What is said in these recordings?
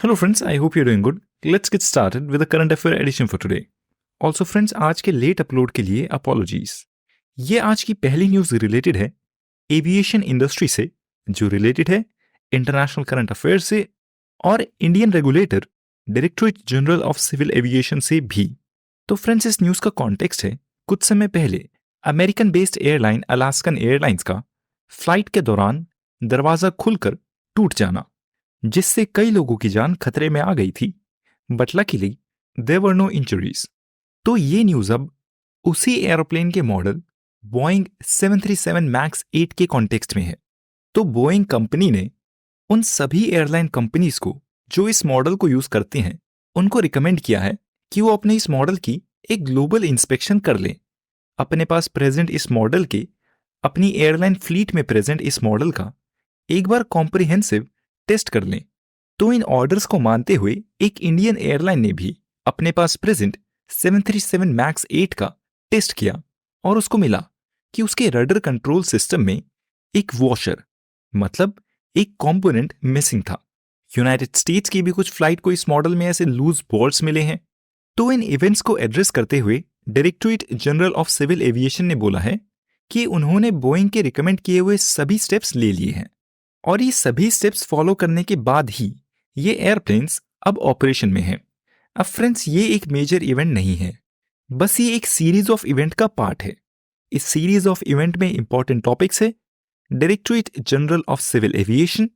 Hello friends, I hope you're doing good. Let's get started with the current affair edition for today. Also friends, आज के late upload के लिए apologies. ये आज की पहली न्यूज रिलेटेड है एविएशन इंडस्ट्री से, जो रिलेटेड है इंटरनेशनल करंट अफेयर से और Indian regulator directorate general of civil aviation से भी। तो फ्रेंड्स, इस न्यूज का कॉन्टेक्स्ट है कुछ समय पहले American based airline Alaskan airlines का फ्लाइट के दौरान दरवाजा खुलकर टूट जाना, जिससे कई लोगों की जान खतरे में आ गई थी, but luckily there were no injuries. तो ये न्यूज अब उसी एरोप्लेन के मॉडल बोइंग 737 मैक्स 8 के कॉन्टेक्स्ट में है। तो बोइंग कंपनी ने उन सभी एयरलाइन कंपनीज को जो इस मॉडल को यूज करते हैं, उनको रिकमेंड किया है कि वो अपने इस मॉडल की एक ग्लोबल इंस्पेक्शन कर लें। अपने पास प्रेजेंट इस मॉडल के, अपनी एयरलाइन फ्लीट में प्रेजेंट इस मॉडल का एक बार कॉम्प्रिहेंसिव टेस्ट कर लें। तो इन ऑर्डर्स को मानते हुए एक इंडियन एयरलाइन ने भी अपने पास प्रेजेंट 737 मैक्स 8 का टेस्ट किया और उसको मिला कि उसके रडर कंट्रोल सिस्टम में एक वॉशर, मतलब एक कंपोनेंट मिसिंग था। यूनाइटेड स्टेट्स की भी कुछ फ्लाइट को इस मॉडल में ऐसे लूज बोल्ट्स मिले हैं। तो इन इवेंट्स को एड्रेस करते हुए directorate general of civil aviation ने बोला है कि उन्होंने बोइंग के रिकमेंड किए हुए सभी स्टेप्स ले लिए हैं और ये सभी स्टेप्स फॉलो करने के बाद ही ये एयरप्लेन्स अब ऑपरेशन में हैं। अब फ्रेंड्स, ये एक मेजर इवेंट नहीं है, बस ये एक सीरीज ऑफ इवेंट का पार्ट है। इस सीरीज ऑफ इवेंट में इंपॉर्टेंट टॉपिक्स है directorate general of civil aviation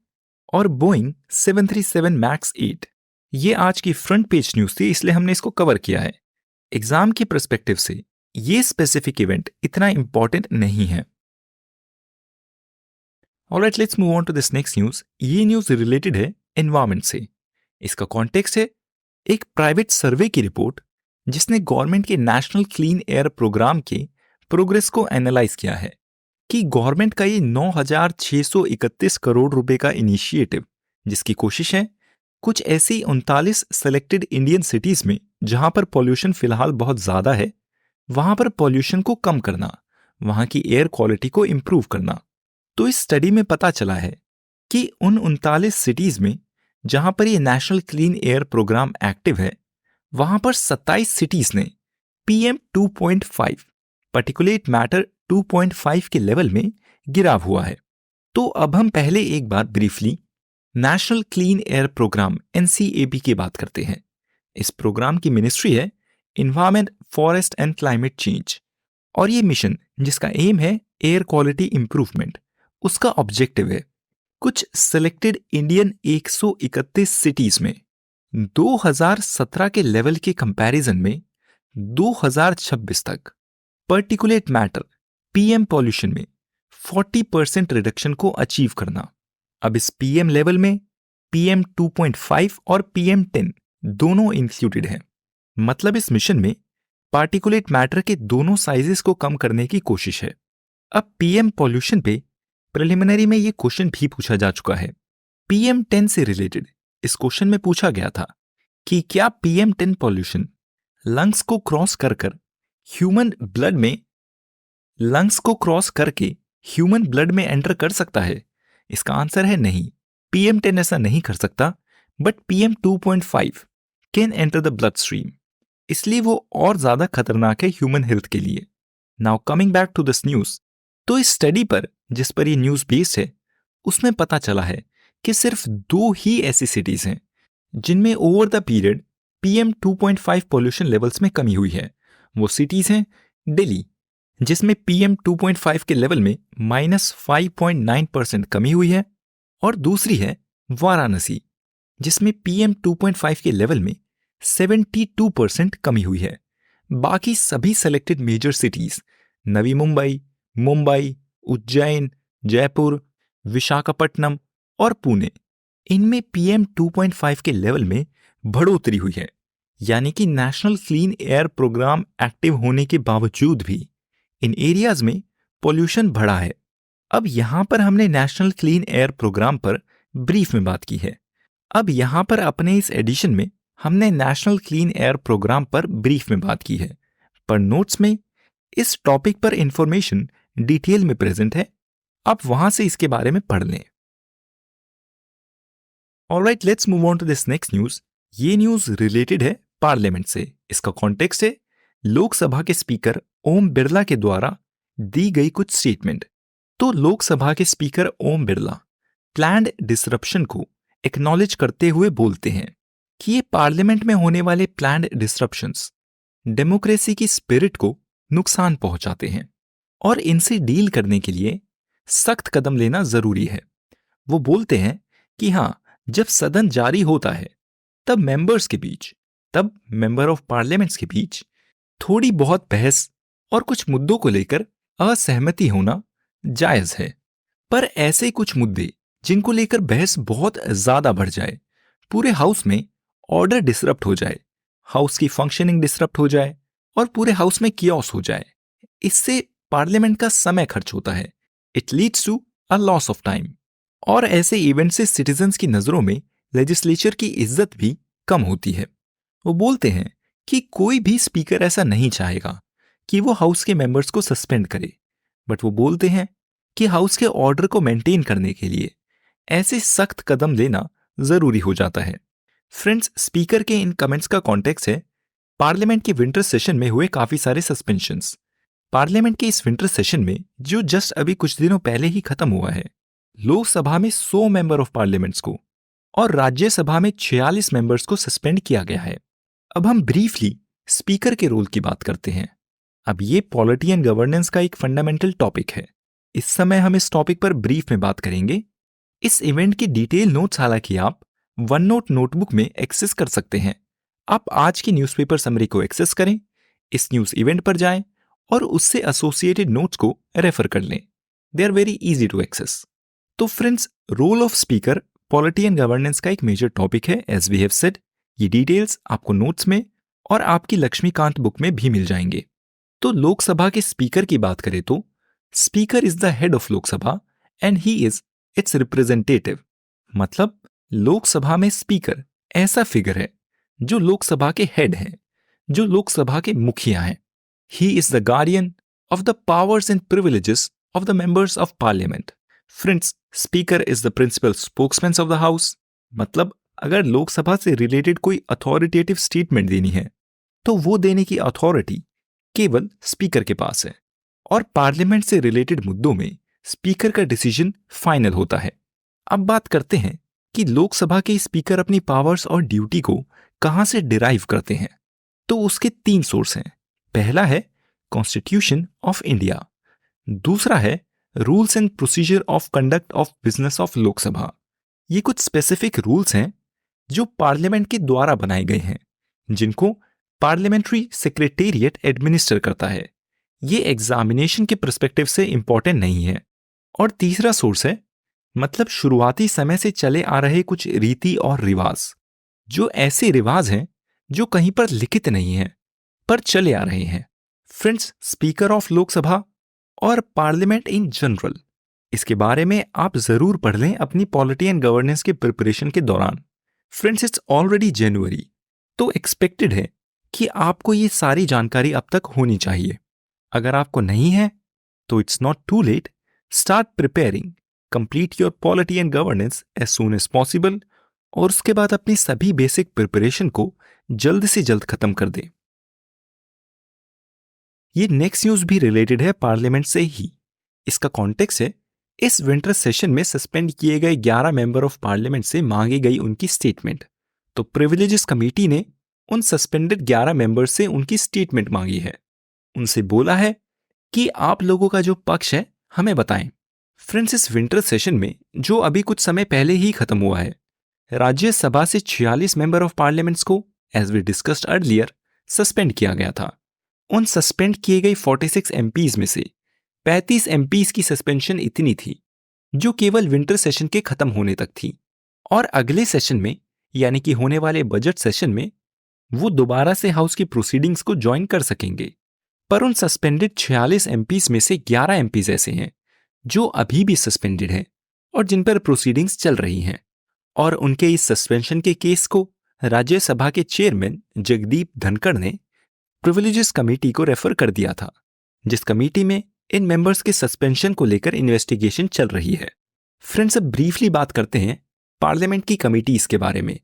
और बोइंग 737 मैक्स 8। ये आज की फ्रंट पेज न्यूज थी, इसलिए हमने इसको कवर किया है। एग्जाम के पर्सपेक्टिव से ये स्पेसिफिक इवेंट इतना इंपॉर्टेंट नहीं है। Alright, let's move on to this next news. ये न्यूज रिलेटेड है एनवायरमेंट से। इसका कॉन्टेक्स्ट है एक प्राइवेट सर्वे की रिपोर्ट जिसने गवर्नमेंट के नेशनल क्लीन एयर प्रोग्राम के प्रोग्रेस को एनालाइज किया है कि गवर्नमेंट का ये 9,631 करोड़ रुपए का इनिशिएटिव, जिसकी कोशिश है कुछ ऐसी 39 सेलेक्टेड इंडियन सिटीज में जहां पर पॉल्यूशन फिलहाल बहुत ज्यादा है, वहां पर पॉल्यूशन को कम करना, वहां की एयर क्वालिटी को इंप्रूव करना। तो इस स्टडी में पता चला है कि उन 39 सिटीज में जहां पर ये national clean air program active है, वहां पर 27 सिटीज ने PM 2.5 पार्टिकुलेट मैटर 2.5 के लेवल में गिराव हुआ है। तो अब हम पहले एक बार briefly national clean air programme NCAP की बात करते हैं। इस प्रोग्राम की मिनिस्ट्री है environment, forest and climate change, और ये मिशन जिसका एम है एयर क्वालिटी इंप्रूवमेंट, उसका ऑब्जेक्टिव है कुछ सिलेक्टेड इंडियन 131 सिटीज में 2017 के लेवल के कंपैरिजन में 2026 तक पर्टिकुलेट मैटर PM पॉल्यूशन में 40% रिडक्शन को अचीव करना। अब इस PM लेवल में PM 2.5 और PM 10 दोनों इंक्लूडेड हैं। मतलब इस मिशन में पार्टिकुलेट मैटर के दोनों साइजेस को कम करने की कोशिश है। अब PM पॉल्यूशन पे प्रिलिमिनरी में ये क्वेश्चन भी पूछा जा चुका है। PM 10 से रिलेटेड इस क्वेश्चन में पूछा गया था कि क्या PM 10 पॉल्यूशन लंग्स को क्रॉस करके ह्यूमन ब्लड में एंटर कर सकता है। इसका आंसर है नहीं, PM 10 ऐसा नहीं कर सकता, but PM 2.5 can enter the blood stream, इसलिए वो और ज्यादा खतरनाक है ह्यूमन हेल्थ के लिए। Now coming back to this news, तो इस स्टडी पर जिस पर ये न्यूज बेस्ड है, उसमें पता चला है कि सिर्फ 2 ही ऐसी सिटीज हैं जिनमें over the period PM 2.5 pollution levels में कमी हुई है। वो सिटीज हैं दिल्ली, जिसमें PM 2.5 के लेवल में -5.9% कमी हुई है, और दूसरी है वाराणसी, जिसमें PM 2.5 के लेवल में 72% कमी हुई है। बाकी सभी selected major cities Navi Mumbai, Ujjain, Jaipur, Visakhapatnam और पुणे, इनमें PM 2.5 के लेवल में बढ़ोतरी हुई है। यानी कि national clean air program active होने के बावजूद भी इन एरियाज में पॉल्यूशन बढ़ा है। अब यहां पर हमने नेशनल क्लीन एयर प्रोग्राम पर ब्रीफ में बात की है। अब यहां पर अपने इस एडिशन में हमने नेशनल क्लीन एयर प्रोग्राम पर ब्रीफ में बात की है, पर नोट्स में इस टॉपिक पर इंफॉर्मेशन डिटेल में प्रेजेंट है। आप वहां से इसके बारे में पढ़ लें। Alright, let's move on to this next news. ये न्यूज रिलेटेड है पार्लियामेंट से। इसका कॉन्टेक्स्ट है लोकसभा के स्पीकर ओम बिरला के द्वारा दी गई कुछ स्टेटमेंट। तो लोकसभा के speaker Om Birla planned disruption को एक्नॉलेज करते हुए बोलते हैं कि ये पार्लियामेंट में होने वाले प्लान्ड डिसरप्शंस डेमोक्रेसी की स्पिरिट को नुकसान पहुंचाते हैं और इनसे डील करने के लिए सख्त कदम लेना जरूरी है। वो बोलते हैं कि हाँ, जब सदन जारी होता है तब मेंबर ऑफ पार्लियामेंट्स के बीच थोड़ी बहुत बहस और कुछ मुद्दों को लेकर असहमति होना जायज है, पर ऐसे कुछ मुद्दे जिनको लेकर बहस बहुत ज्यादा बढ़ जाए, पूरे हाउस में ऑर्डर डिसरप्ट हो जाए, हाउस की फंक्शनिंग डिसरप्ट हो जाए और पूरे हाउस में कियोस हो जाए, इससे पार्लियामेंट का समय खर्च होता है। It leads to a loss of time. और ऐसे इवेंट से सिटीजन्स की नजरों में लेजिस्लेचर की इज्जत भी कम होती है। वो बोलते हैं कि कोई भी स्पीकर ऐसा नहीं चाहेगा कि वो हाउस के मेंबर्स को सस्पेंड करे, बट वो बोलते हैं कि हाउस के ऑर्डर को मेंटेन करने के लिए ऐसे सख्त कदम लेना जरूरी हो जाता है। फ्रेंड्स, स्पीकर के इन कमेंट्स का कॉन्टेक्स्ट है पार्लियामेंट के विंटर सेशन में हुए काफी सारे सस्पेंशंस। पार्लियामेंट के इस विंटर सेशन में, जो जस्ट अभी कुछ दिनों पहले ही खत्म हुआ है, लोकसभा में 100 मेंबर ऑफ पार्लियामेंट्स को और राज्यसभा में 46 मेंबर्स को सस्पेंड किया गया है। अब हम ब्रीफली स्पीकर के रोल की बात करते हैं। अब ये पॉलिटी एंड गवर्नेंस का एक फंडामेंटल टॉपिक है। इस समय हम इस टॉपिक पर ब्रीफ में बात करेंगे। इस इवेंट के डिटेल नोट्स हालांकि आप वन नोट नोटबुक में एक्सेस कर सकते हैं। आप आज की न्यूज़पेपर समरी को एक्सेस करें, इस न्यूज़ इवेंट पर जाएं और उससे एसोसिएटेड नोट्स को रेफर कर लें। They are very easy to access. तो friends, role of speaker polity and governance का एक मेजर टॉपिक है, एज वी हैव सेड। ये डिटेल्स आपको नोट्स में और आपकी लक्ष्मीकांत बुक में भी मिल जाएंगे। तो लोकसभा के स्पीकर की बात करें तो speaker is the head of Lok Sabha and he is it's representative. मतलब लोकसभा में स्पीकर ऐसा फिगर है जो लोकसभा के हेड हैं, जो लोकसभा के मुखिया हैं। He is the guardian of the powers and privileges of the members of parliament. Friends, speaker is the principal spokesman of the house. मतलब अगर लोकसभा से रिलेटेड कोई अथॉरिटेटिव स्टेटमेंट देनी है तो वो देने की अथॉरिटी केवल स्पीकर के पास है और पार्लियामेंट से रिलेटेड मुद्दों में स्पीकर का डिसीजन फाइनल होता है। अब बात करते हैं कि लोकसभा के स्पीकर अपनी पावर्स और ड्यूटी को कहां से डिराइव करते हैं। तो उसके 3 सोर्स हैं। पहला है कॉन्स्टिट्यूशन ऑफ इंडिया, दूसरा है rules and procedure of conduct of business of Lok Sabha. ये कुछ स्पेसिफिक रूल्स हैं जो पार्लियामेंट के द्वारा बनाए गए हैं, जिनको पार्लियामेंट्री सेक्रेटेरिएट एडमिनिस्टर करता है। ये एग्जामिनेशन के पर्सपेक्टिव से इंपॉर्टेंट नहीं है। और तीसरा सोर्स है मतलब शुरुआती समय से चले आ रहे कुछ रीति और रिवाज, जो ऐसे रिवाज हैं जो कहीं पर लिखित नहीं है पर चले आ रहे हैं। फ्रेंड्स, स्पीकर ऑफ लोकसभा और पार्लियामेंट इन जनरल, इसके बारे में आप जरूर पढ़ लें अपनी पॉलिटी एंड गवर्नेंस के प्रिपरेशन के दौरान। फ्रेंड्स, इट्स ऑलरेडी जनवरी, तो एक्सपेक्टेड है कि आपको ये सारी जानकारी अब तक होनी चाहिए। अगर आपको नहीं है तो it's not too late, start preparing, complete your polity and governance as soon as possible और उसके बाद अपनी सभी बेसिक प्रिपरेशन को जल्द से जल्द खत्म कर दें। ये नेक्स्ट न्यूज भी रिलेटेड है पार्लियामेंट से ही। इसका कॉन्टेक्स्ट है इस विंटर सेशन में सस्पेंड किए गए 11 मेंबर ऑफ पार्लियामेंट से मांगी गई उनकी स्टेटमेंट। तो प्रिविलेजेस कमेटी ने उन सस्पेंडेड 11 मेंबर्स से उनकी स्टेटमेंट मांगी है। उनसे बोला है कि आप लोगों का जो पक्ष है हमें बताएं। फ्रेंड्स, इस विंटर सेशन में जो अभी कुछ समय पहले ही खत्म हुआ है, राज्यसभा से 46 मेंबर ऑफ पार्लियामेंट्स को, as we discussed earlier, suspend किया गया था। उन सस्पेंड किए गए 46 एमपीज में से 35 एमपीज की सस्पेंशन इतनी थी जो केवल विंटर सेशन के खत्म होने तक थी, और अगले सेशन में यानी कि होने वाले बजट सेशन में वो दोबारा से हाउस की प्रोसीडिंग्स को ज्वाइन कर सकेंगे। पर उन सस्पेंडेड 46 एमपीज में से 11 एमपीज ऐसे हैं जो अभी भी सस्पेंडेड हैं और जिन पर प्रोसीडिंग्स चल रही हैं, और उनके इस सस्पेंशन के केस को राज्यसभा के चेयरमैन जगदीप धनखड़ ने प्रिविलेजेस कमेटी को रेफर कर दिया था, जिस कमेटी में इन मेंबर्स के सस्पेंशन को लेकर इन्वेस्टिगेशन चल रही है। फ्रेंड्स, अब ब्रीफली बात करते हैं पार्लियामेंट की कमिटीज के बारे में,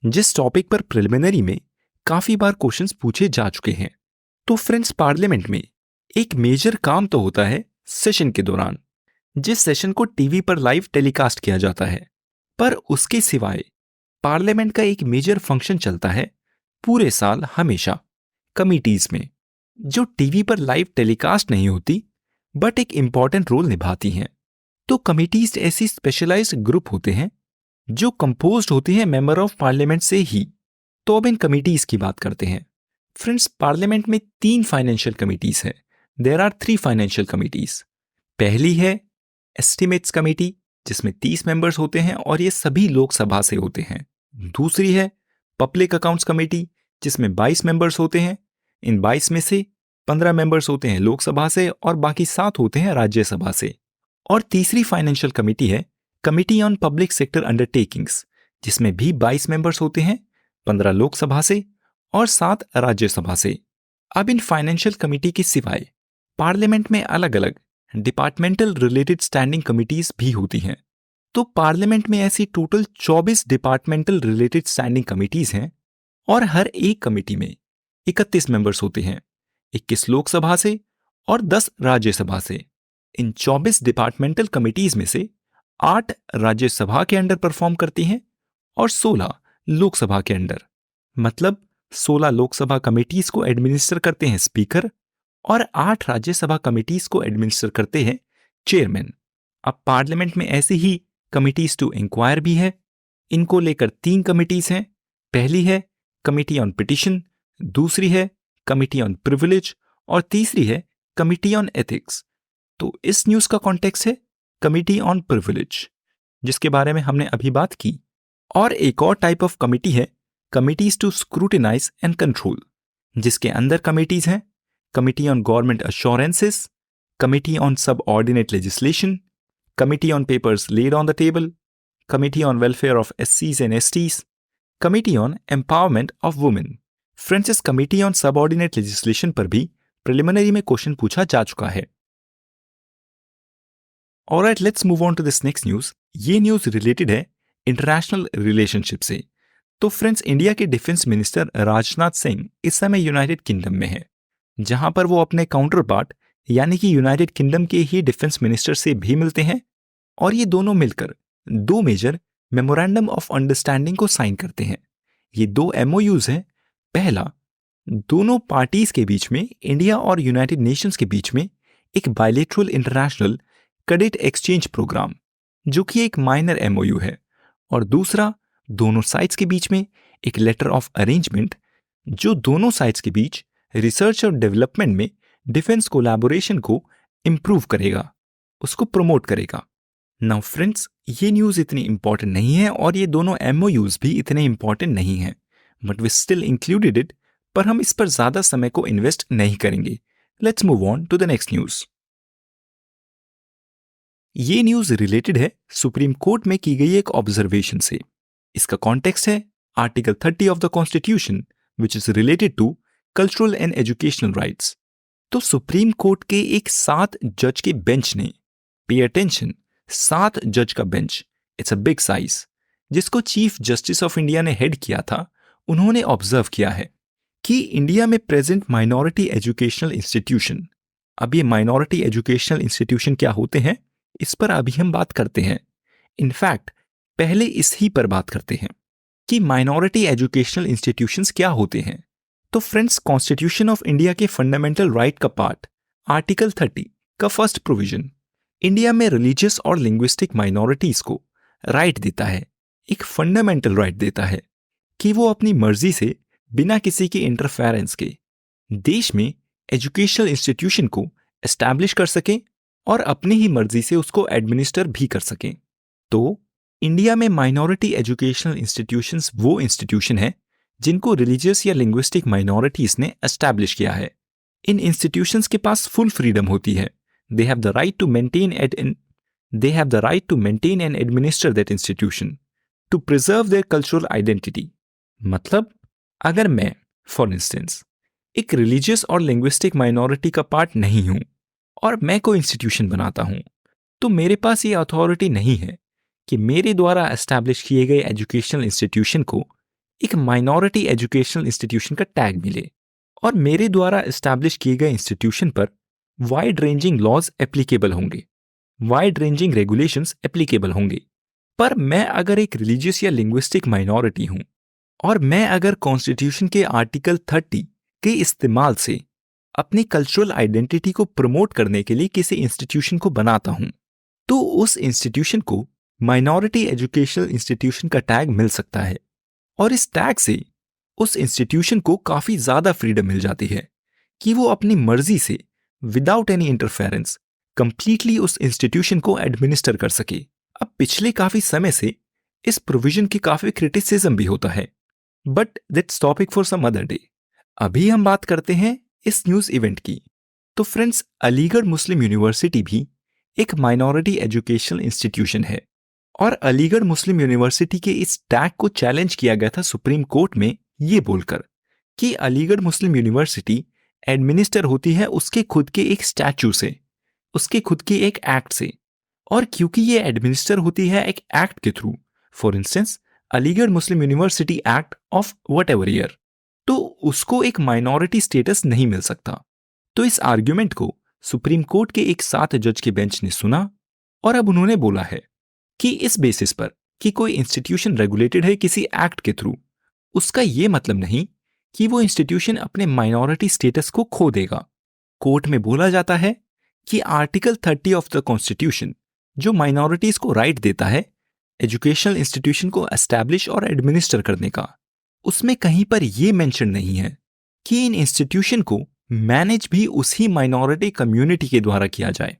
जिस टॉपिक पर प्रिलिमिनरी में काफी बार क्वेश्चंस पूछे जा चुके हैं। तो फ्रेंड्स, पार्लियामेंट में एक मेजर काम तो होता है सेशन के दौरान, जिस सेशन को टीवी पर लाइव टेलीकास्ट किया जाता है। पर उसके सिवाय पार्लियामेंट का एक मेजर फंक्शन चलता है पूरे साल हमेशा, कमिटीज में, जो टीवी पर लाइव टेलीकास्ट नहीं होती बट एक इंपॉर्टेंट रोल निभाती हैं। तो कमिटीज ऐसी स्पेशलाइज्ड ग्रुप होते हैं जो कंपोज्ड होती हैं मेंबर ऑफ पार्लियामेंट से ही। तो अब इन कमिटीज की बात करते हैं। फ्रेंड्स, पार्लियामेंट में 3 फाइनेंशियल कमिटीज हैं। There are 3 financial committees. पहली है एस्टिमेट्स कमेटी, जिसमें 30 मेंबर्स होते हैं और ये सभी लोकसभा से होते हैं। दूसरी है पब्लिक अकाउंट्स कमेटी, जिसमें 22 मेंबर्स होते हैं। इन 22 में से 15 मेंबर्स होते हैं लोकसभा से और बाकी 7 होते हैं राज्यसभा से। और तीसरी फाइनेंशियल कमेटी है committee on public sector undertakings, जिसमें भी 22 मेंबर्स होते हैं, 15 लोकसभा से और 7 राज्यसभा से। अब इन फाइनेंशियल कमेटी के सिवाय पार्लियामेंट में अलग अलग डिपार्टमेंटल रिलेटेड स्टैंडिंग कमिटीज भी होती हैं। तो पार्लियामेंट में ऐसी total 24 departmental related standing committees हैं और हर एक कमेटी में 31 मेंबर्स होते हैं, 21 लोकसभा से और 10 राज्यसभा से। इन 24 डिपार्टमेंटल कमिटीज में से 8 राज्यसभा के अंडर परफॉर्म करती हैं और 16 लोकसभा के अंडर। मतलब 16 लोकसभा कमिटीज को एडमिनिस्टर करते हैं स्पीकर और 8 राज्यसभा कमिटीज को एडमिनिस्टर करते हैं चेयरमैन। अब पार्लियामेंट में ऐसी ही कमिटीज टू इंक्वायर भी है। इनको लेकर 3 कमिटीज हैं। पहली है कमिटी ऑन पिटिशन, दूसरी है कमिटी ऑन प्रिविलेज और तीसरी है कमिटी ऑन एथिक्स। तो इस न्यूज का कॉन्टेक्स्ट है कमिटी ऑन प्रिविलेज, जिसके बारे में हमने अभी बात की। और एक और टाइप ऑफ कमिटी है committees to scrutinise and control, जिसके अंदर कमिटीज हैं committee on government assurances, committee on subordinate legislation, committee on papers laid on the table, committee on welfare of एससीज and STs, committee on empowerment of women. Friends, इस committee on subordinate legislation पर भी preliminary में question पूछा जा चुका है। Alright, let's move on to this next news. ये न्यूज रिलेटेड है इंटरनेशनल रिलेशनशिप से। तो फ्रेंड्स, इंडिया के डिफेंस मिनिस्टर राजनाथ सिंह इस समय यूनाइटेड किंगडम में है, जहां पर वो अपने काउंटर पार्ट यानी कि यूनाइटेड किंगडम के ही डिफेंस मिनिस्टर से भी मिलते हैं और ये दोनों मिलकर 2 मेजर मेमोरेंडम ऑफ अंडरस्टैंडिंग को साइन करते हैं। ये 2 MOUs हैं। पहला, दोनों पार्टीज के बीच में इंडिया और यूनाइटेड नेशंस के बीच में एक bilateral international cadet exchange program, जो कि एक माइनर MOU है। और दूसरा, दोनों साइड्स के बीच में एक लेटर ऑफ अरेंजमेंट, जो दोनों साइड्स के बीच रिसर्च और डेवलपमेंट में डिफेंस कोलैबोरेशन को इंप्रूव करेगा, उसको प्रमोट करेगा। नाउ फ्रेंड्स, ये न्यूज़ इतनी इंपॉर्टेंट नहीं है और ये दोनों MOUs भी इतने इंपॉर्टेंट नहीं हैं, but we still included it, पर हम इस पर ज़्यादा समय को इन्वेस्ट नहीं करेंगे। Let's move on to the next news. ये न्यूज़ रिलेटेड है सुप्रीम कोर्ट में की गई एक ऑब्जर्वेशन से। इसका कॉन्टेक्स्ट है article 30 of the constitution, which is related to cultural and educational rights. तो सुप्रीम कोर्ट के एक 7 जज के बेंच ने, पे अटेंशन, 7 जज का bench, it's a big size, जिसको चीफ जस्टिस ऑफ इंडिया ने हेड किया था, उन्होंने ऑब्जर्व किया है कि इंडिया में प्रेजेंट माइनॉरिटी एजुकेशनल इंस्टीट्यूशन, अब ये माइनॉरिटी एजुकेशनल इंस्टीट्यूशन क्या होते हैं, इस पर अभी हम बात करते हैं। इनफैक्ट पहले इस ही पर बात करते हैं कि माइनॉरिटी एजुकेशनल इंस्टीट्यूशंस क्या होते हैं। तो फ्रेंड्स, कॉन्स्टिट्यूशन ऑफ इंडिया के फंडामेंटल राइट का पार्ट आर्टिकल 30 का फर्स्ट प्रोविजन इंडिया में रिलीजियस और लिंग्विस्टिक माइनॉरिटीज को राइट देता है, एक फंडामेंटल राइट देता है कि वो अपनी मर्जी से बिना किसी के इंटरफेरेंस के देश में एजुकेशनल इंस्टीट्यूशन को एस्टैब्लिश कर सकें और अपनी ही मर्जी से उसको एडमिनिस्टर भी कर सकें। तो इंडिया में माइनॉरिटी एजुकेशनल इंस्टीट्यूशंस वो इंस्टीट्यूशन है जिनको रिलीजियस या लिंग्विस्टिक माइनॉरिटीज ने एस्टैब्लिश किया है। इन इंस्टीट्यूशंस के पास फुल फ्रीडम होती है। They have the right to maintain and administer that institution to preserve their cultural identity. मतलब अगर मैं फॉर इंस्टेंस एक रिलीजियस और लिंग्विस्टिक माइनॉरिटी का पार्ट नहीं हूं और मैं कोई इंस्टीट्यूशन बनाता हूं, तो मेरे पास ये अथॉरिटी नहीं है कि मेरे द्वारा एस्टैब्लिश किए गए एजुकेशनल इंस्टीट्यूशन को एक माइनॉरिटी एजुकेशनल इंस्टीट्यूशन का टैग मिले और मेरे द्वारा एस्टैब्लिश किए गए इंस्टीट्यूशन पर वाइड रेंजिंग लॉज एप्लीकेबल होंगे, वाइड रेंजिंग रेगुलेशंस एप्लीकेबल होंगे। पर मैं अगर एक रिलीजियस या लिंग्विस्टिक माइनॉरिटी हूं और मैं अगर कॉन्स्टिट्यूशन के आर्टिकल 30 के इस्तेमाल से अपनी कल्चरल आइडेंटिटी को प्रमोट करने के लिए किसी इंस्टीट्यूशन को बनाता हूं, तो उस इंस्टीट्यूशन को माइनॉरिटी एजुकेशनल इंस्टीट्यूशन का टैग मिल सकता है और इस टैग से उस इंस्टीट्यूशन को काफी ज्यादा फ्रीडम मिल जाती है कि वो अपनी मर्जी से विदाउट एनी इंटरफेरेंस कंप्लीटली उस इंस्टीट्यूशन को एडमिनिस्टर कर सके। अब पिछले काफी समय से इस प्रोविजन की काफी क्रिटिसिज्म भी होता है, but that's topic for some other day. अभी हम बात करते हैं इस न्यूज इवेंट की। तो फ्रेंड्स, अलीगढ़ मुस्लिम यूनिवर्सिटी भी एक माइनॉरिटी एजुकेशनल इंस्टीट्यूशन है और अलीगढ़ मुस्लिम यूनिवर्सिटी के इस टैग को चैलेंज किया गया था सुप्रीम कोर्ट में ये बोलकर कि अलीगढ़ मुस्लिम यूनिवर्सिटी एडमिनिस्टर होती है उसके खुद के एक स्टैचू से, उसके खुद के एक एक्ट से, और क्योंकि ये एडमिनिस्टर होती है एक एक्ट के through, for instance Aligarh Muslim university act of what ever year, तो उसको एक माइनॉरिटी स्टेटस नहीं मिल सकता। तो इस आर्ग्यूमेंट को सुप्रीम कोर्ट के एक 7 जज के बेंच ने सुना और अब उन्होंने बोला है कि इस बेसिस पर कि कोई इंस्टीट्यूशन रेगुलेटेड है किसी एक्ट के थ्रू, उसका यह मतलब नहीं कि वो इंस्टीट्यूशन अपने माइनॉरिटी स्टेटस को खो देगा। कोर्ट में बोला जाता है कि आर्टिकल 30 ऑफ द कॉन्स्टिट्यूशन जो माइनॉरिटीज को राइट देता है एजुकेशनल इंस्टीट्यूशन को एस्टैब्लिश और एडमिनिस्टर करने का, उसमें कहीं पर यह मेंशन नहीं है कि इन इंस्टीट्यूशन को मैनेज भी उसी माइनॉरिटी कम्युनिटी के द्वारा किया जाए।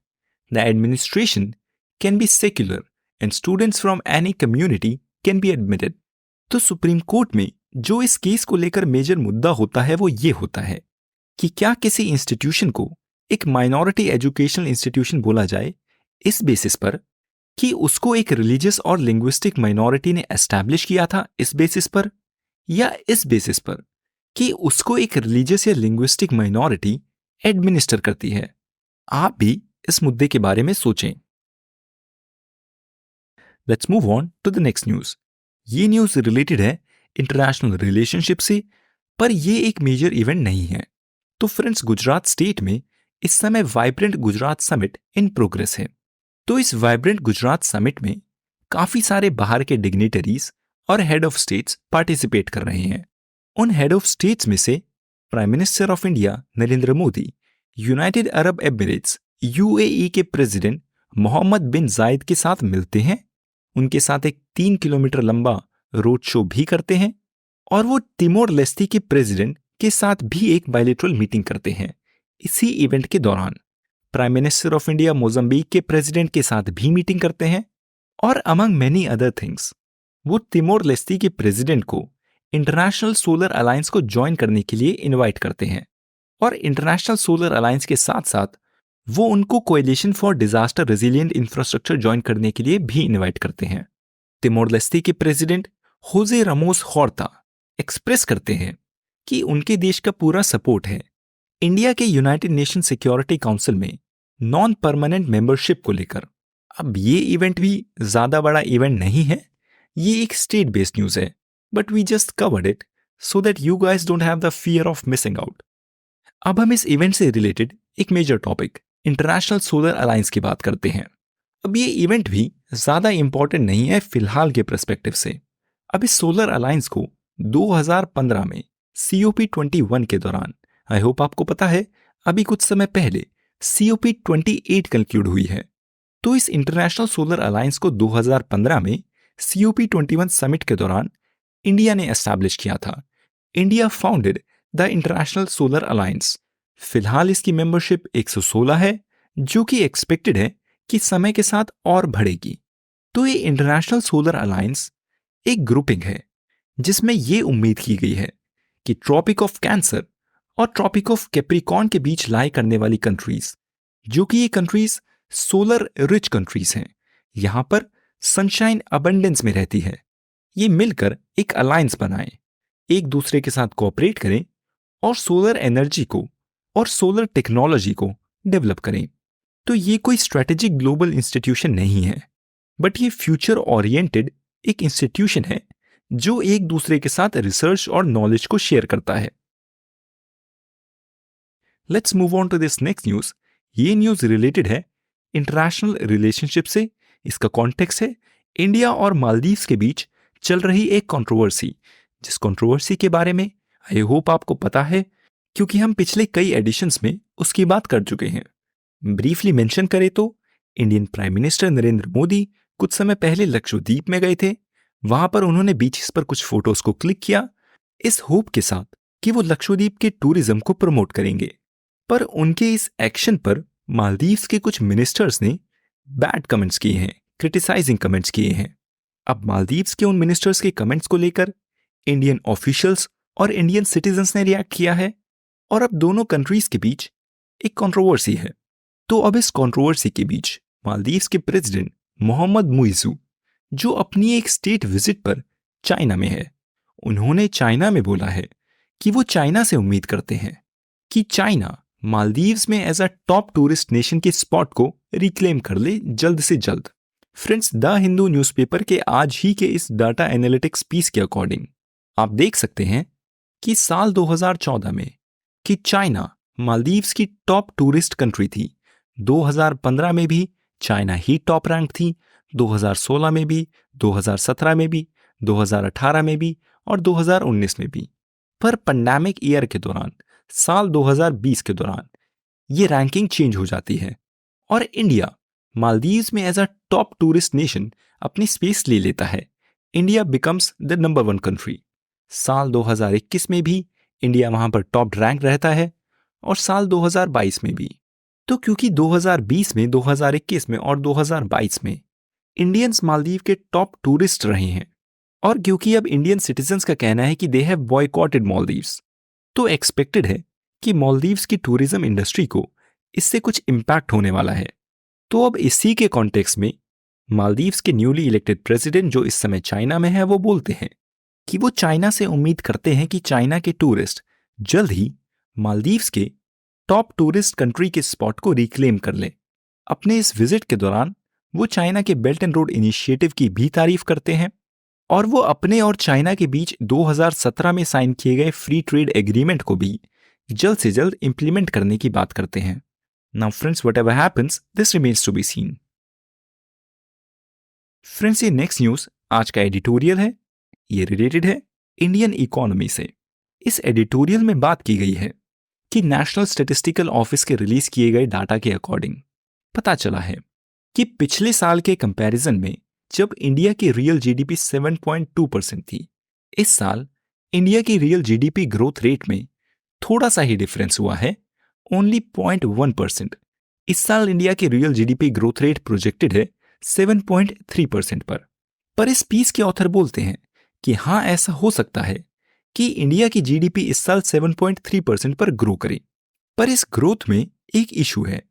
The administration can be secular and students from any community can be admitted. तो सुप्रीम कोर्ट में जो इस केस को लेकर मेजर मुद्दा होता है वो ये होता है कि क्या किसी इंस्टीट्यूशन को एक माइनॉरिटी एजुकेशनल इंस्टीट्यूशन बोला जाए इस बेसिस पर कि उसको एक रिलीजियस और लिंग्विस्टिक माइनॉरिटी ने एस्टैब्लिश किया था इस बेसिस पर, या इस बेसिस पर कि उसको एक रिलीजियस या लिंग्विस्टिक माइनॉरिटी एडमिनिस्टर करती है। आप भी इस मुद्दे के बारे में सोचें। Let's move on to the next news. ये न्यूज रिलेटेड है इंटरनेशनल रिलेशनशिप से, पर ये एक मेजर इवेंट नहीं है। तो फ्रेंड्स, गुजरात स्टेट में इस समय vibrant Gujarat summit in progress है। तो इस वाइब्रेंट गुजरात समिट में काफी सारे बाहर के डिग्निटरीज और हेड ऑफ स्टेट्स पार्टिसिपेट कर रहे हैं। उन हेड ऑफ स्टेट्स में से prime minister of India Narendra Modi, United Arab Emirates UAE के प्रेसिडेंट मोहम्मद बिन जायद के साथ मिलते हैं, उनके साथ एक 3 किलोमीटर लंबा रोड शो भी करते हैं और वो तिमोर लेस्ते के प्रेसिडेंट के साथ भी एक बायलैटरल मीटिंग करते हैं। इसी इवेंट के दौरान prime minister of India Mozambique के प्रेसिडेंट के साथ भी मीटिंग करते हैं और अमंग मेनी अदर थिंग्स वो तिमोर लेस्ते के प्रेसिडेंट को इंटरनेशनल सोलर अलायंस को ज्वाइन करने के लिए इनवाइट करते हैं और इंटरनेशनल सोलर अलायंस के साथ साथ वो उनको coalition for disaster resilient infrastructure join करने के लिए भी इनवाइट करते हैं। तिमोर लेस्ते के प्रेसिडेंट होजे रामोस होर्ता एक्सप्रेस करते हैं कि उनके देश का पूरा सपोर्ट है इंडिया के यूनाइटेड नेशन सिक्योरिटी काउंसिल में नॉन परमानेंट मेंबरशिप को लेकर। अब ये इवेंट भी ज्यादा बड़ा इवेंट नहीं है, ये एक स्टेट बेस्ड न्यूज है, but we just covered it so that you guys don't have the fear of missing out. अब हम इस इवेंट से रिलेटेड एक major topic international solar alliance की बात करते हैं। अब ये इवेंट भी ज्यादा इंपॉर्टेंट नहीं है फिलहाल के पर्सपेक्टिव से। अब इस सोलर अलायंस को 2015 में COP21 के दौरान, आई होप आपको पता है, अभी कुछ समय पहले COP28 कंक्लूड हुई है। तो इस इंटरनेशनल सोलर अलायंस को 2015 में COP21 समिट के दौरान इंडिया ने एस्टैब्लिश किया था। India founded the international solar alliance. फिलहाल इसकी मेंबरशिप 116 है, जो कि एक्सपेक्टेड है कि समय के साथ और बढ़ेगी। तो ये इंटरनेशनल सोलर अलायंस एक ग्रुपिंग है जिसमें यह उम्मीद की गई है कि ट्रॉपिक ऑफ कैंसर और ट्रॉपिक ऑफ कैप्रिकॉर्न के बीच लाई करने वाली कंट्रीज, जो कि ये कंट्रीज सोलर रिच कंट्रीज हैं, यहां पर सनशाइन अबंडेंस में रहती है, ये मिलकर एक अलायंस बनाएं, एक दूसरे के साथ कोऑपरेट करें और सोलर एनर्जी को और सोलर टेक्नोलॉजी को डेवलप करें। तो ये कोई स्ट्रेटेजिक ग्लोबल इंस्टीट्यूशन नहीं है, बट ये फ्यूचर ओरिएंटेड एक इंस्टीट्यूशन है जो एक दूसरे के साथ रिसर्च और नॉलेज को शेयर करता है। Let's move on to this next news. ये न्यूज रिलेटेड है इंटरनेशनल रिलेशनशिप से। इसका कॉन्टेक्स्ट है इंडिया और मालदीव्स के बीच चल रही एक कंट्रोवर्सी, जिस कंट्रोवर्सी के बारे में आई होप आपको पता है, क्योंकि हम पिछले कई एडिशंस में उसकी बात कर चुके हैं। ब्रीफली मेंशन करें तो Indian prime minister Narendra Modi कुछ समय पहले लक्षद्वीप में गए थे। वहां पर उन्होंने बीचेस पर कुछ फोटोज को क्लिक किया, इस होप के साथ कि वो लक्षद्वीप के टूरिज्म को प्रमोट करेंगे। पर उनके इस एक्शन पर मालदीव्स के कुछ मिनिस्टर्स ने बैड कमेंट्स किए हैं, क्रिटिसाइजिंग कमेंट्स किए हैं। अब मालदीव्स के उन मिनिस्टर्स के कमेंट्स को लेकर इंडियन ऑफिशियल्स और इंडियन सिटीजन्स ने रिएक्ट किया है, और अब दोनों कंट्रीज के बीच एक कंट्रोवर्सी है। तो अब इस कंट्रोवर्सी के बीच मालदीव्स के प्रेसिडेंट मोहम्मद मुइज़ू, जो अपनी एक स्टेट विजिट पर चाइना में है, उन्होंने चाइना में बोला है कि वो चाइना से उम्मीद करते हैं कि चाइना मालदीव्स में as a top tourist nation के स्पॉट को रिक्लेम कर ले जल्द से जल्द। फ्रेंड्स, द हिंदू न्यूज़पेपर के आज ही के इस डाटा एनालिटिक्स पीस के अकॉर्डिंग आप देख सकते हैं कि साल 2014 में कि चाइना मालदीव्स की टॉप टूरिस्ट कंट्री थी। 2015 में भी चाइना ही टॉप रैंक थी, 2016 में भी, 2017 में भी, 2018 में भी और 2019 में भी। पर पैंडेमिक ईयर के दौरान, साल 2020 के दौरान ये रैंकिंग चेंज हो जाती है और इंडिया मालदीव्स में as a top tourist nation अपनी स्पेस ले लेता है। India becomes the number 1 country. साल 2021 में भी इंडिया वहां पर टॉप रैंक रहता है और साल 2022 में भी। तो क्योंकि 2020 में, 2021 में और 2022 में इंडियंस मालदीव के टॉप टूरिस्ट रहे हैं, और क्योंकि अब इंडियन सिटीजन्स का कहना है कि दे हैव बॉयकॉटेड मालदीव्स, तो एक्सपेक्टेड है कि मालदीव्स की टूरिज्म इंडस्ट्री को इससे कुछ इम्पैक्ट होने वाला है। तो अब इसी के कॉन्टेक्स्ट में मालदीव्स के न्यूली इलेक्टेड प्रेसिडेंट, जो इस समय चाइना में है, वो बोलते हैं कि वो चाइना से उम्मीद करते हैं कि चाइना के टूरिस्ट जल्द ही मालदीव्स के टॉप टूरिस्ट कंट्री के स्पॉट को रिक्लेम कर लें। अपने इस विजिट के दौरान वो चाइना के बेल्ट एंड रोड इनिशिएटिव की भी तारीफ करते हैं, और वो अपने और चाइना के बीच 2017 में साइन किए गए फ्री ट्रेड एग्रीमेंट को भी जल्द से जल्द इंप्लीमेंट करने की बात करते हैं। Now friends, whatever happens, this remains to be seen. Friends, ये नेक्स्ट न्यूज आज का एडिटोरियल है। ये रिलेटेड है इंडियन इकोनॉमी से। इस एडिटोरियल में बात की गई है कि नेशनल स्टैटिस्टिकल ऑफिस के रिलीज किए गए डाटा के अकॉर्डिंग पता चला है कि पिछले साल के कंपैरिजन में जब इंडिया की रियल जीडीपी 7.2% थी, इस साल इंडिया की रियल जीडीपी ग्रोथ रेट में थोड़ा सा ही डिफरेंस हुआ है, ओनली 0.1%। इस साल इंडिया की real GDP growth rate projected है 7.3% पर इस पीस के ऑथर बोलते हैं कि हाँ, ऐसा हो सकता है कि इंडिया की जीडीपी इस साल 7.3% पर ग्रो करे। पर इस ग्रोथ में एक इशू है,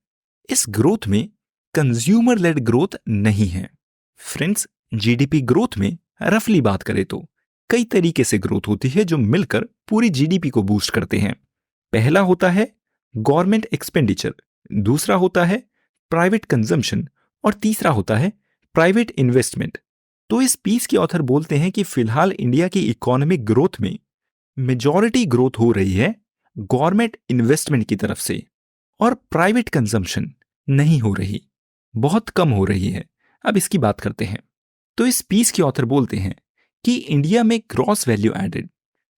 इस ग्रोथ में कंज्यूमर लेड ग्रोथ नहीं है। फ्रेंड्स, जीडीपी ग्रोथ में रफली बात करें तो कई तरीके से ग्रोथ होती है जो मिलकर पूरी जीडीपी को बूस्ट करते हैं। पहला होता है गवर्नमेंट एक्सपेंडिचर, दूसरा होता है प्राइवेट कंजम्पशन और तीसरा होता है प्राइवेट इन्वेस्टमेंट। तो इस पीस के ऑथर बोलते हैं कि फिलहाल इंडिया की इकोनॉमिक ग्रोथ में मेजॉरिटी ग्रोथ हो रही है गवर्नमेंट इन्वेस्टमेंट की तरफ से, और प्राइवेट कंजम्पशन नहीं हो रही, बहुत कम हो रही है। अब इसकी बात करते हैं। तो इस पीस के ऑथर बोलते हैं कि इंडिया में ग्रॉस वैल्यू एडेड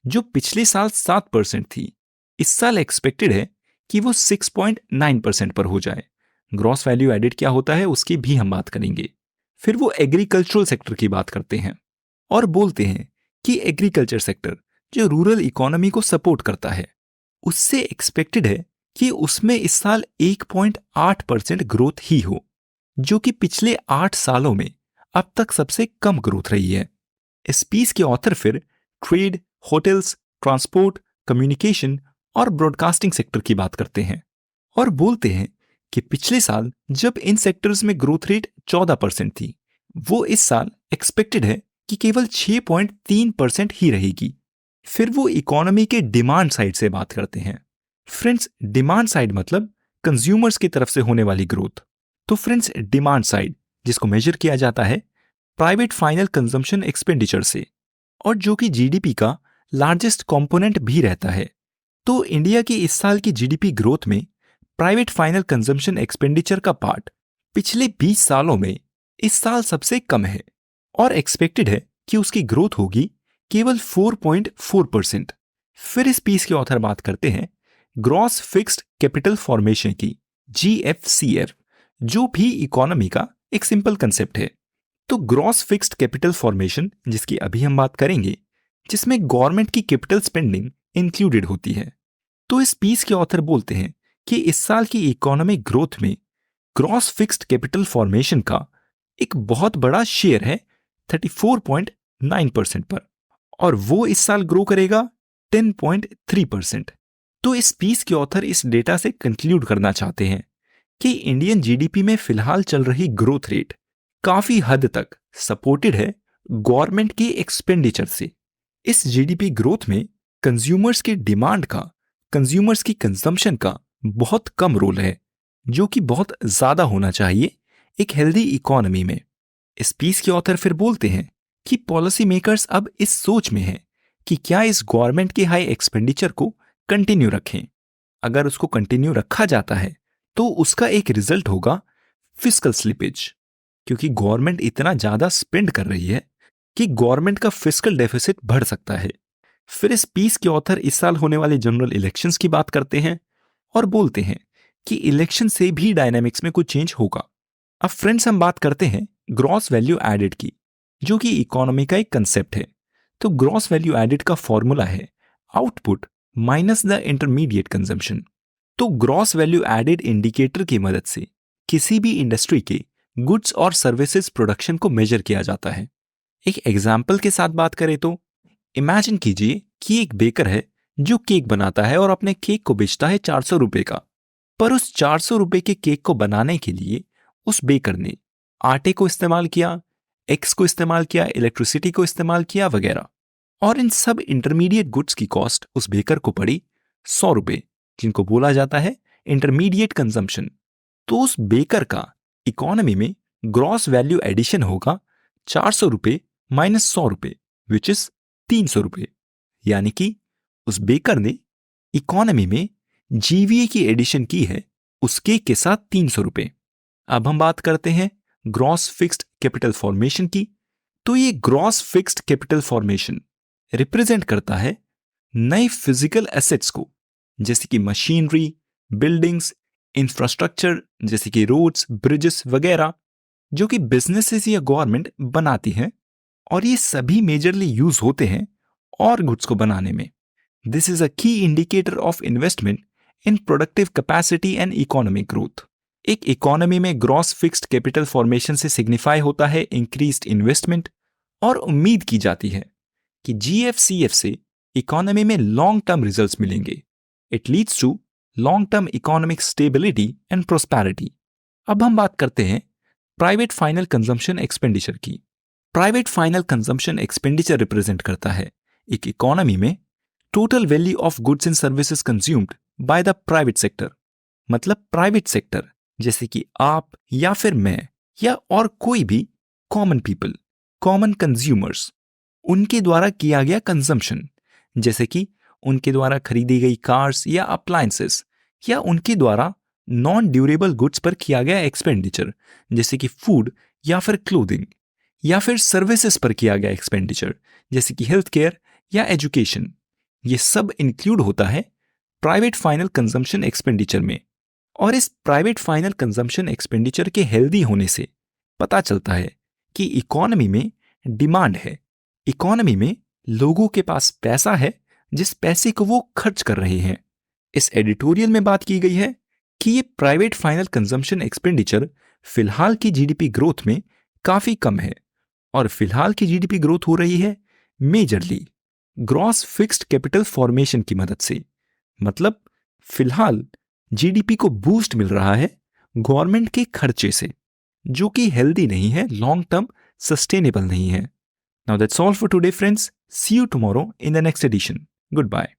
जो पिछले साल 7% थी, इस साल एक्सपेक्टेड है कि वो 6.9% पर हो जाए। ग्रॉस वैल्यू एडेड क्या होता है उसकी भी हम बात करेंगे। फिर वो एग्रीकल्चरल सेक्टर की बात करते हैं और बोलते हैं कि एग्रीकल्चर सेक्टर जो रूरल इकोनॉमी को सपोर्ट करता है, उससे एक्सपेक्टेड है कि उसमें इस साल 1.8% ग्रोथ ही हो, जो कि पिछले 8 सालों में अब तक सबसे कम ग्रोथ रही है। इस पीस के ऑथर फिर ट्रेड, होटल्स, ट्रांसपोर्ट, कम्युनिकेशन और ब्रॉडकास्टिंग सेक्टर की बात करते हैं और बोलते हैं कि पिछले साल जब इन सेक्टर्स में ग्रोथ रेट 14% थी, वो इस साल एक्सपेक्टेड है कि केवल 6.3% ही रहेगी। फिर वो इकोनॉमी के डिमांड साइड से बात करते हैं। फ्रेंड्स, डिमांड साइड मतलब कंज्यूमर्स की तरफ से होने वाली ग्रोथ। तो फ्रेंड्स, डिमांड साइड जिसको मेजर किया जाता है प्राइवेट फाइनल कंजम्पशन एक्सपेंडिचर से, और जो कि जीडीपी का लार्जेस्ट कंपोनेंट भी रहता है। तो इंडिया की इस साल की जीडीपी ग्रोथ में प्राइवेट फाइनल कंजम्पशन एक्सपेंडिचर का पार्ट पिछले 20 सालों में इस साल सबसे कम है, और एक्सपेक्टेड है कि उसकी ग्रोथ होगी केवल 4.4%। फिर इस पीस के ऑथर बात करते हैं ग्रॉस फिक्स्ड कैपिटल फॉर्मेशन की, GFCF, जो भी इकोनॉमी का एक सिंपल कंसेप्ट है। तो ग्रॉस फिक्स्ड कैपिटल फॉर्मेशन, जिसकी अभी हम बात करेंगे, जिसमें गवर्नमेंट की कैपिटल स्पेंडिंग इंक्लूडेड होती है। तो इस पीस के ऑथर बोलते हैं कि इस साल की इकोनॉमिक ग्रोथ में ग्रॉस फिक्स्ड कैपिटल फॉर्मेशन का एक बहुत बड़ा शेयर है 34.9% पर, और वो इस साल ग्रो करेगा 10.3%। तो इस पीस के ऑथर इस डेटा से कंक्लूड करना चाहते हैं कि इंडियन जीडीपी में फिलहाल चल रही ग्रोथ रेट काफी हद तक सपोर्टेड है गवर्नमेंट की एक्सपेंडिचर से। इस जीडीपी ग्रोथ में कंज्यूमर्स की डिमांड का, कंज्यूमर्स की कंजम्पशन का बहुत कम रोल है, जो कि बहुत ज्यादा होना चाहिए एक हेल्दी इकोनॉमी में। इस पीस के ऑथर फिर बोलते हैं कि पॉलिसी मेकर्स अब इस सोच में हैं कि क्या इस गवर्नमेंट के हाई एक्सपेंडिचर को कंटिन्यू रखें। अगर उसको कंटिन्यू रखा जाता है तो उसका एक रिजल्ट होगा फिस्कल स्लिपेज, क्योंकि गवर्नमेंट इतना ज्यादा स्पेंड कर रही है कि गवर्नमेंट का फिस्कल डेफिसिट बढ़ सकता है। फिर इस पीस के ऑथर इस साल होने वाले जनरल इलेक्शंस की बात करते हैं और बोलते हैं कि इलेक्शन से भी डायनामिक्स में कुछ चेंज होगा। अब फ्रेंड्स, हम बात करते हैं ग्रॉस वैल्यू एडेड की, जो कि इकोनॉमी का एक कंसेप्ट है। तो ग्रॉस वैल्यू एडेड का फॉर्मूला है output minus the intermediate consumption. तो ग्रॉस वैल्यू एडेड इंडिकेटर की मदद से किसी भी इंडस्ट्री के गुड्स और सर्विसेज प्रोडक्शन को मेजर किया जाता है। एक एग्जाम्पल के साथ बात करें तो इमेजिन कीजिए कि एक बेकर है जो केक बनाता है और अपने केक को बेचता है 400 रुपए का। पर उस 400 रुपए के केक को बनाने के लिए उस बेकर ने आटे को इस्तेमाल किया, एग्स को इस्तेमाल किया, इलेक्ट्रिसिटी को इस्तेमाल किया वगैरह, और इन सब इंटरमीडिएट गुड्स की कॉस्ट उस बेकर को पड़ी 100 रुपए, जिनको बोला जाता है इंटरमीडिएट कंजम्पशन। तो उस बेकर का इकोनॉमी में ग्रॉस वैल्यू एडिशन होगा 400 रुपए माइनस 100 रुपए, विच इज 300 रुपए। यानी कि उस बेकर ने इकोनॉमी में जीवीए की एडिशन की है उस केक के साथ 300 रुपए। अब हम बात करते हैं ग्रॉस फिक्स्ड कैपिटल फॉर्मेशन की। तो ये gross fixed capital formation represent करता है नए फिजिकल एसेट्स को, जैसे कि मशीनरी, बिल्डिंग्स, इंफ्रास्ट्रक्चर जैसे कि रोड्स, ब्रिजेस वगैरह, जो कि बिजनेसेस या गवर्नमेंट बनाती हैं, और ये सभी मेजरली यूज होते हैं और गुड्स को बनाने में। दिस इज अ की indicator of investment in productive capacity and economic growth. एक इकोनॉमी में ग्रॉस फिक्स्ड कैपिटल फॉर्मेशन से सिग्निफाई होता है इंक्रीज्ड इन्वेस्टमेंट, और उम्मीद की जाती है कि GFCF से इकोनॉमी में लॉन्ग टर्म रिजल्ट्स मिलेंगे। It leads to long term economic stability and prosperity. अब हम बात करते हैं प्राइवेट फाइनल कंजम्पशन एक्सपेंडिचर की। Private final consumption expenditure represent करता है एक इकोनॉमी में total value of goods and services consumed by the private sector. मतलब प्राइवेट सेक्टर जैसे कि आप या फिर मैं या और कोई भी कॉमन पीपल, कॉमन कंज्यूमर्स, उनके द्वारा किया गया कंजम्पशन, जैसे कि उनके द्वारा खरीदी गई कार्स या अप्लायंसेस, या उनके द्वारा नॉन ड्यूरेबल गुड्स पर किया गया एक्सपेंडिचर, जैसे कि फूड या फिर क्लोथिंग, या फिर सर्विसेज पर किया गया एक्सपेंडिचर, जैसे कि हेल्थ केयर या एजुकेशन। ये सब इंक्लूड होता है प्राइवेट फाइनल कंजम्पशन एक्सपेंडिचर में। और इस प्राइवेट फाइनल कंजम्पशन एक्सपेंडिचर के हेल्दी होने से पता चलता है कि इकोनॉमी में डिमांड है, इकोनॉमी में लोगों के पास पैसा है जिस पैसे को वो खर्च कर रहे हैं। इस एडिटोरियल में बात की गई है कि ये प्राइवेट फाइनल कंजम्पशन एक्सपेंडिचर फिलहाल की जीडीपी ग्रोथ में काफी कम है, और फिलहाल की जीडीपी ग्रोथ हो रही है majorly gross fixed capital formation की मदद से। मतलब फिलहाल जीडीपी को बूस्ट मिल रहा है गवर्नमेंट के खर्चे से, जो कि हेल्दी नहीं है, लॉन्ग टर्म सस्टेनेबल नहीं है। Now that's all for today friends. See you tomorrow in the next edition. Good bye.